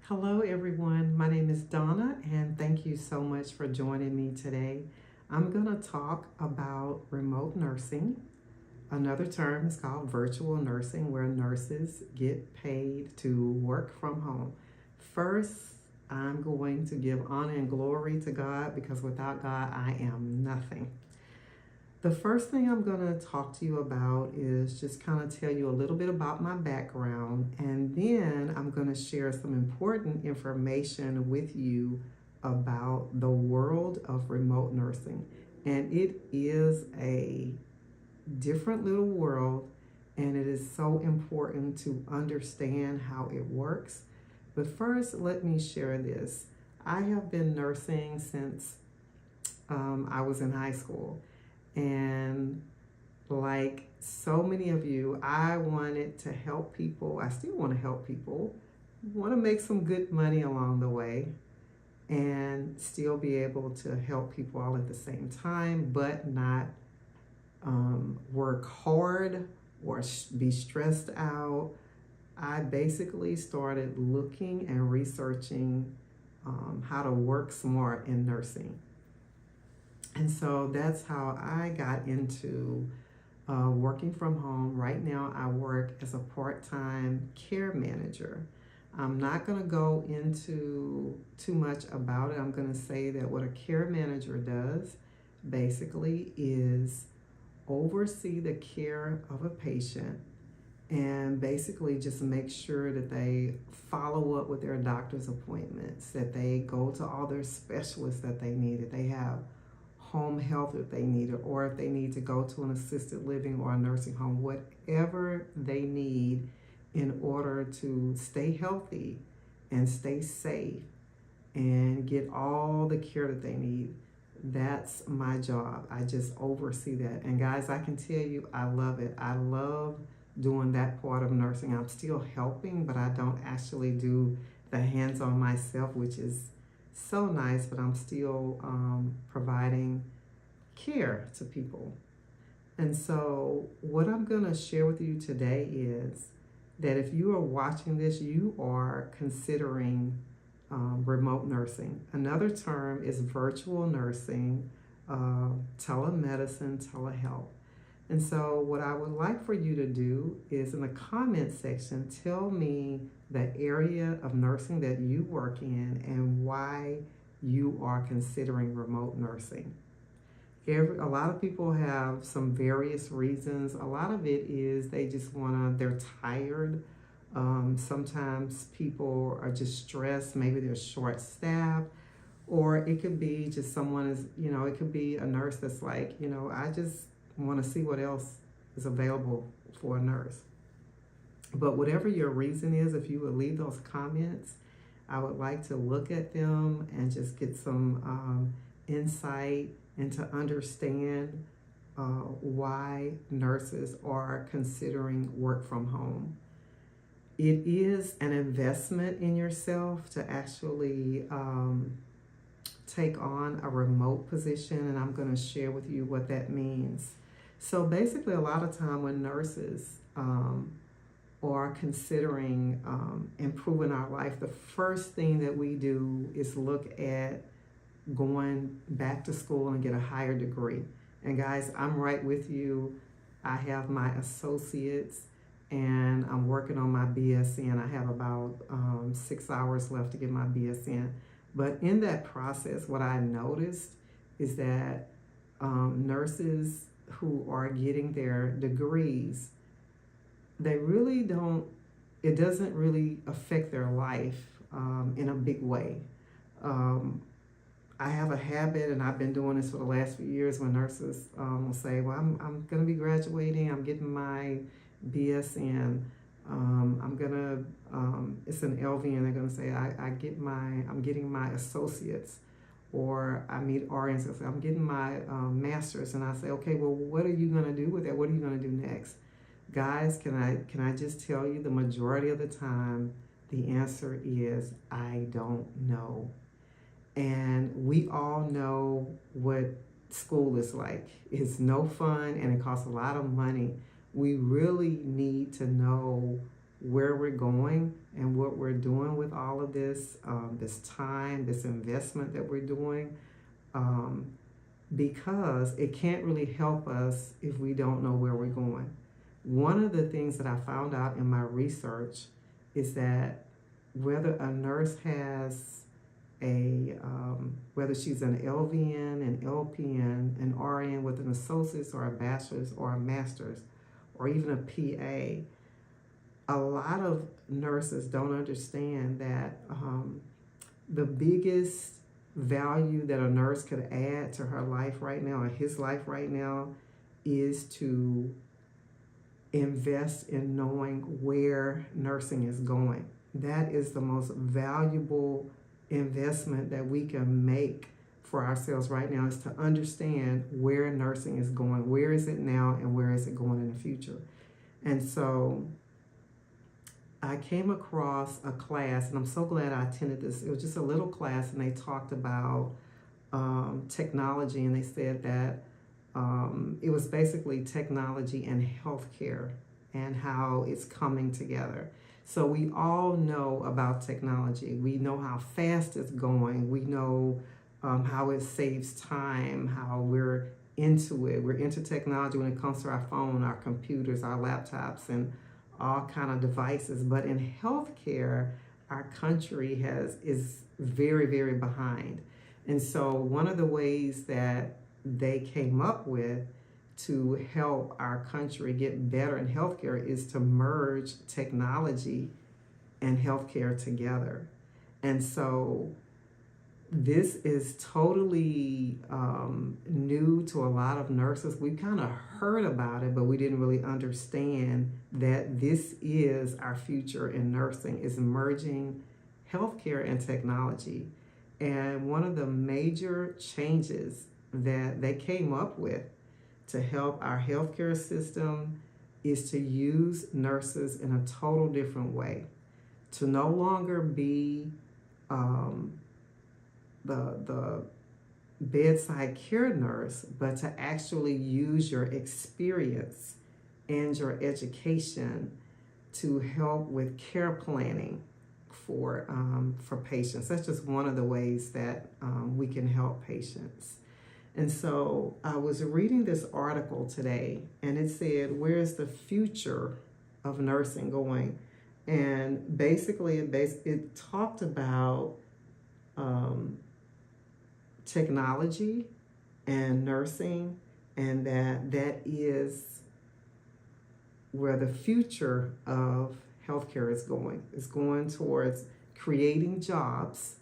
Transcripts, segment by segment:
Hello, everyone. My name is Donna, and thank you so much for joining me today. I'm going to talk about remote nursing. Another term is called virtual nursing, where nurses get paid to work from home. First, I'm going to give honor and glory to God because without God, I am nothing. The first thing I'm going to talk to you about is just kind of tell you a little bit about my background, and then I'm going to share some important information with you about the world of remote nursing. And it is a different little world, and it is so important to understand how it works. But first, let me share this. I have been nursing since I was in high school. And like so many of you, I wanted to help people. I still want to help people, want to make some good money along the way, and still be able to help people all at the same time, but not work hard or be stressed out. I basically started looking and researching how to work smart in nursing. And so that's how I got into working from home. Right now, I work as a part-time care manager. I'm not going to go into too much about it. I'm going to say that what a care manager does basically is oversee the care of a patient and basically just make sure that they follow up with their doctor's appointments, that they go to all their specialists that they need, that they have home health if they need it, or if they need to go to an assisted living or a nursing home, whatever they need in order to stay healthy and stay safe and get all the care that they need. That's my job. I just oversee that. And guys, I can tell you, I love it. I love doing that part of nursing. I'm still helping, but I don't actually do the hands-on myself, which is so nice, but I'm still providing care to people. And so what I'm going to share with you today is that if you are watching this, you are considering remote nursing. Another term is virtual nursing, telemedicine, telehealth. And so what I would like for you to do is in the comment section, tell me the area of nursing that you work in and why you are considering remote nursing. A lot of people have some various reasons. A lot of it is they're tired. Sometimes people are just stressed. Maybe they're short staffed, or it could be just it could be a nurse that's like, I just want to see what else is available for a nurse. But whatever your reason is, if you would leave those comments, I would like to look at them and just get some insight and to understand why nurses are considering work from home. It is an investment in yourself to actually take on a remote position, and I'm going to share with you what that means. So basically, a lot of time when nurses are considering improving our life, the first thing that we do is look at going back to school and get a higher degree. And guys, I'm right with you. I have my associates and I'm working on my BSN. I have about 6 hours left to get my BSN. But in that process, what I noticed is that nurses who are getting their degrees, it doesn't really affect their life in a big way. I have a habit, and I've been doing this for the last few years, when nurses will say, well, I'm going to be graduating, I'm getting my BSN, it's an LVN, they're going to say, I'm getting my associates, or I meet RNs, and say, I'm getting my master's, and I say, okay, well, what are you going to do with that? What are you going to do next? Guys, can I just tell you, the majority of the time, the answer is, I don't know. And we all know what school is like. It's no fun and it costs a lot of money. We really need to know where we're going and what we're doing with all of this, this time, this investment that we're doing, because it can't really help us if we don't know where we're going. One of the things that I found out in my research is that whether a nurse has whether she's an LVN, an LPN, an RN with an associate's or a bachelor's or a master's, or even a PA, a lot of nurses don't understand that the biggest value that a nurse could add to her life right now, or his life right now, is to invest in knowing where nursing is going. That is the most valuable investment that we can make for ourselves right now, is to understand where nursing is going. Where is it now and where is it going in the future? And so I came across a class, and I'm so glad I attended this. It was just a little class, and they talked about technology, and they said that it was basically technology and healthcare and how it's coming together. So we all know about technology. We know how fast it's going. We know how it saves time, how we're into it. We're into technology when it comes to our phone, our computers, our laptops, and all kind of devices. But in healthcare, our country is very, very behind. And so one of the ways that they came up with to help our country get better in healthcare is to merge technology and healthcare together. And so this is totally new to a lot of nurses. We kind of heard about it, but we didn't really understand that this is our future in nursing, is merging healthcare and technology. And one of the major changes that they came up with to help our healthcare system is to use nurses in a total different way. To no longer be the bedside care nurse, but to actually use your experience and your education to help with care planning for patients. That's just one of the ways that we can help patients. And so I was reading this article today, and it said, where's the future of nursing going? And basically it talked about technology and nursing, and that is where the future of healthcare is going. It's going towards creating jobs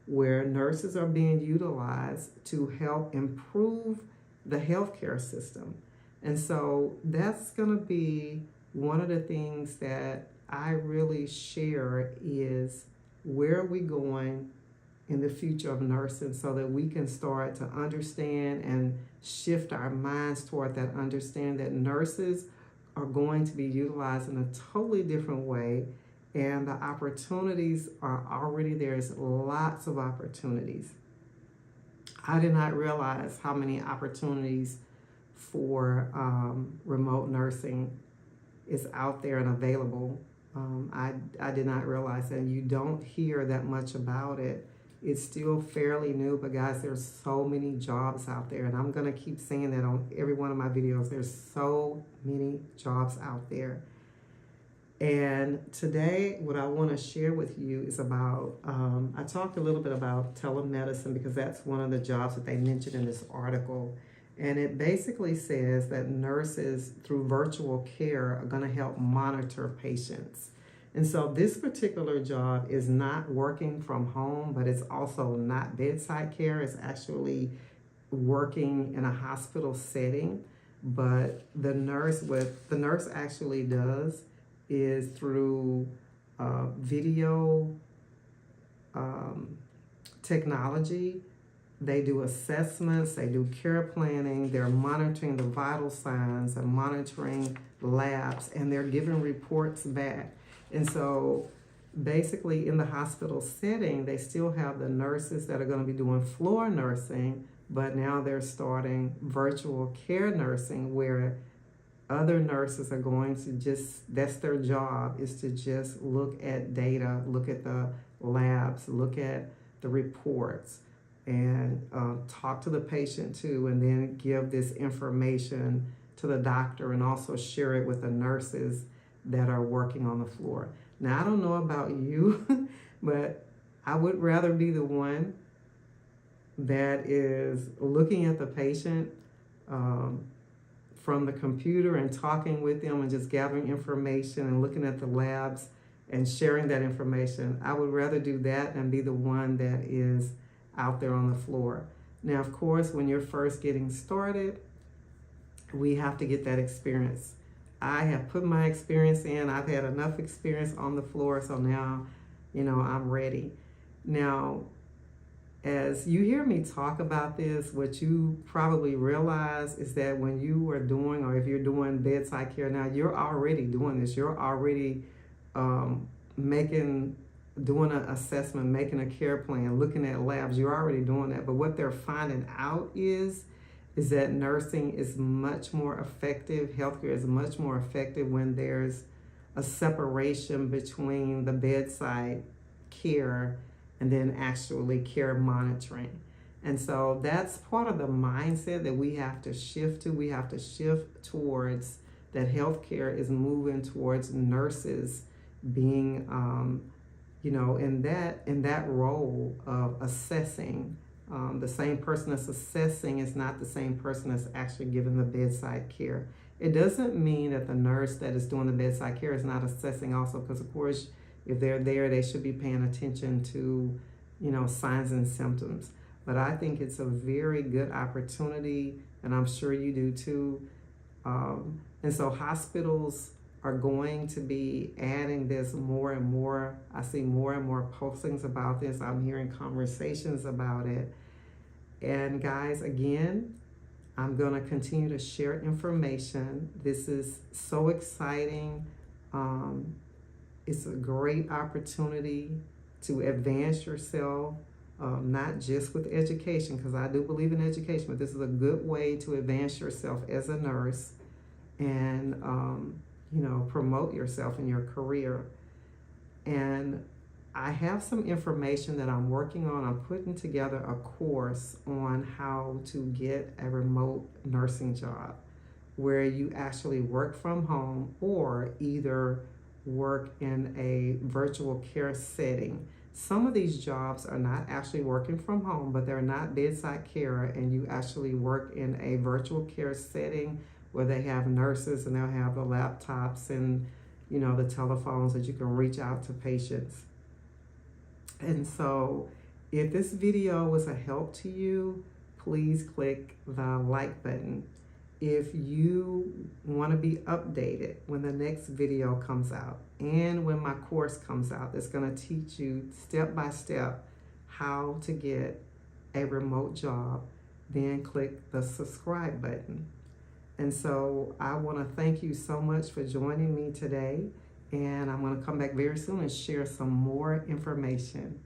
where nurses are being utilized to help improve the healthcare system. And so that's going to be one of the things that I really share, is where are we going in the future of nursing, so that we can start to understand and shift our minds toward that understanding that nurses are going to be utilized in a totally different way, and the opportunities are already there. There's lots of opportunities. I did not realize how many opportunities for remote nursing is out there and available. I did not realize that. You don't hear that much about it. It's still fairly new, but guys, there's so many jobs out there, and I'm going to keep saying that on every one of my videos. There's so many jobs out there. And today, what I want to share with you is about, I talked a little bit about telemedicine, because that's one of the jobs that they mentioned in this article. And it basically says that nurses, through virtual care, are going to help monitor patients. And so this particular job is not working from home, but it's also not bedside care. It's actually working in a hospital setting. But the nurse actually does is through video technology. They do assessments, they do care planning, they're monitoring the vital signs, and monitoring labs, and they're giving reports back. And so basically in the hospital setting, they still have the nurses that are going to be doing floor nursing, but now they're starting virtual care nursing, where Other nurses are going to just, that's their job, is to just look at data, look at the labs, look at the reports, and talk to the patient too, and then give this information to the doctor and also share it with the nurses that are working on the floor. Now, I don't know about you, but I would rather be the one that is looking at the patient from the computer and talking with them and just gathering information and looking at the labs and sharing that information. I would rather do that than be the one that is out there on the floor. Now, of course, when you're first getting started, we have to get that experience. I have put my experience in. I've had enough experience on the floor, so now, I'm ready. Now, as you hear me talk about this, what you probably realize is that when you are doing, or if you're doing bedside care now, you're already doing this. You're already doing an assessment, making a care plan, looking at labs. You're already doing that. But what they're finding out is that nursing is much more effective. Healthcare is much more effective when there's a separation between the bedside care and then actually care monitoring. And so that's part of the mindset that we have to shift to. We have to shift towards that healthcare is moving towards nurses being, in that role of assessing. The same person that's assessing is not the same person that's actually giving the bedside care. It doesn't mean that the nurse that is doing the bedside care is not assessing also, because of course, if they're there, they should be paying attention to, signs and symptoms. But I think it's a very good opportunity, and I'm sure you do too. And so hospitals are going to be adding this more and more. I see more and more postings about this. I'm hearing conversations about it. And guys, again, I'm going to continue to share information. This is so exciting. It's a great opportunity to advance yourself, not just with education, because I do believe in education, but this is a good way to advance yourself as a nurse and, promote yourself in your career. And I have some information that I'm working on. I'm putting together a course on how to get a remote nursing job where you actually work from home or either work in a virtual care setting. Some of these jobs are not actually working from home, but they're not bedside care, and you actually work in a virtual care setting where they have nurses and they'll have the laptops and the telephones that you can reach out to patients. And so if this video was a help to you, please click the like button. If you want to be updated when the next video comes out and when my course comes out, that's going to teach you step by step how to get a remote job, then click the subscribe button. And so I want to thank you so much for joining me today. And I'm going to come back very soon and share some more information.